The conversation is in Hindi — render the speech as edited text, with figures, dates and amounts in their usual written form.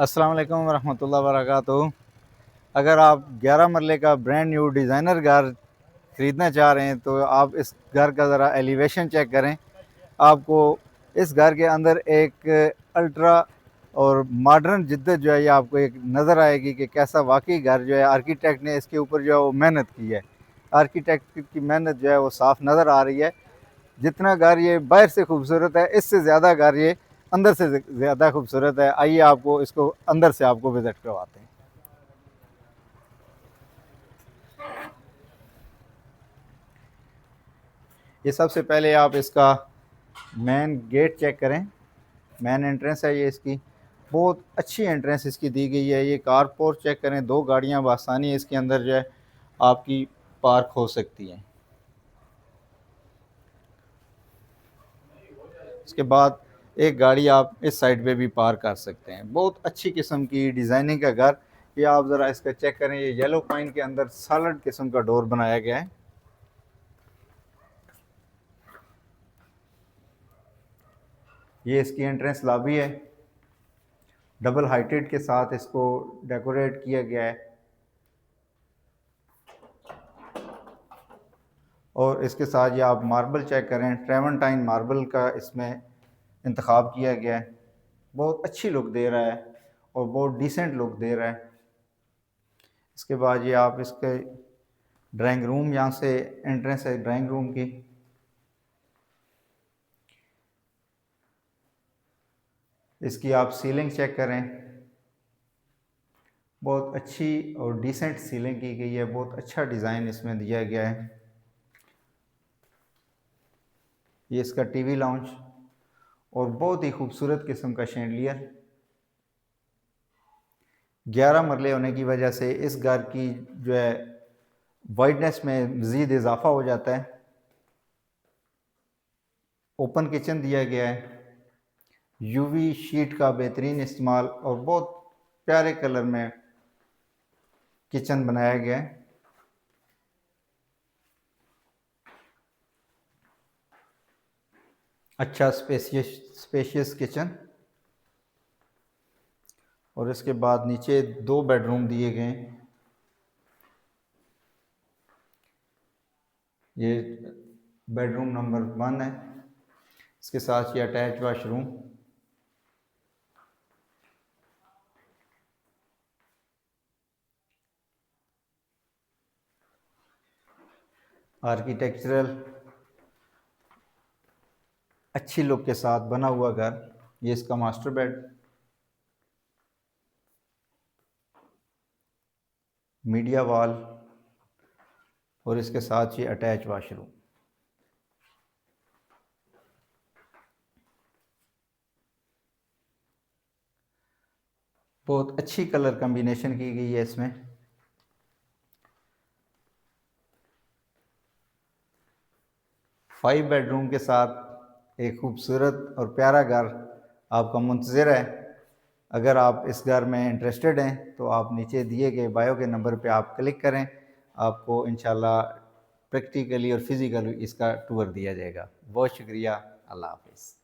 अस्सलाम वालेकुम रहमतुल्लाहि व बरकातुहू। अगर आप 11 मरले का ब्रांड न्यू डिज़ाइनर घर ख़रीदना चाह रहे हैं तो आप इस घर का ज़रा एलिवेशन चेक करें। आपको इस घर के अंदर एक अल्ट्रा और मॉडर्न जिद्दत जो है ये आपको एक नज़र आएगी कि कैसा वाकई घर जो है आर्किटेक्ट ने इसके ऊपर जो है वो मेहनत की है। आर्किटेक्ट की मेहनत जो है वो साफ़ नज़र आ रही है। जितना घर ये बाहर से खूबसूरत है, इससे ज़्यादा घर ये अंदर से ज़्यादा खूबसूरत है। आइए आपको इसको अंदर से आपको विज़िट करवाते हैं। ये सबसे पहले आप इसका मेन गेट चेक करें। मेन एंट्रेंस है ये इसकी, बहुत अच्छी एंट्रेंस इसकी दी गई है। ये कार पोर्च चेक करें, 2 गाड़ियाँ बआसानी इसके अंदर जो है आपकी पार्क हो सकती हैं। इसके बाद एक गाड़ी आप इस साइड पे भी पार्क कर सकते हैं। बहुत अच्छी किस्म की डिज़ाइनिंग का घर। ये आप ज़रा इसका चेक करें, ये येलो पाइन के अंदर सॉलिड किस्म का डोर बनाया गया है। ये इसकी एंट्रेंस लॉबी है, डबल हाइटेड के साथ इसको डेकोरेट किया गया है और इसके साथ ये आप मार्बल चेक करें, ट्रेवेंटाइन मार्बल का इसमें इंतखाब किया गया है। बहुत अच्छी लुक दे रहा है और बहुत डिसेंट लुक दे रहा है। इसके बाद ये आप इसके ड्राइंग रूम, यहाँ से एंट्रेंस है ड्राइंग रूम की। इसकी आप सीलिंग चेक करें, बहुत अच्छी और डिसेंट सीलिंग की गई है। बहुत अच्छा डिज़ाइन इसमें दिया गया है। ये इसका टीवी लाउंज और बहुत ही खूबसूरत किस्म का शैंडलियर। 11 मरले होने की वजह से इस घर की जो है वाइडनेस में मज़ीद इजाफा हो जाता है। ओपन किचन दिया गया है, यूवी शीट का बेहतरीन इस्तेमाल और बहुत प्यारे कलर में किचन बनाया गया है। अच्छा स्पेशियस किचन। और इसके बाद नीचे 2 बेडरूम दिए गए हैं। ये बेडरूम नंबर 1 है, इसके साथ ये अटैच वाशरूम। आर्किटेक्चरल अच्छी लुक के साथ बना हुआ घर। ये इसका मास्टर बेड, मीडिया वॉल और इसके साथ ये अटैच वाशरूम। बहुत अच्छी कलर कम्बिनेशन की गई है इसमें। फाइव बेडरूम के साथ एक खूबसूरत और प्यारा घर आपका मुंतज़िर है। अगर आप इस घर में इंटरेस्टेड हैं तो आप नीचे दिए गए बायो के नंबर पे आप क्लिक करें। आपको इंशाल्लाह प्रैक्टिकली और फिज़िकली इसका टूर दिया जाएगा। बहुत शुक्रिया। अल्लाह हाफ़िज़।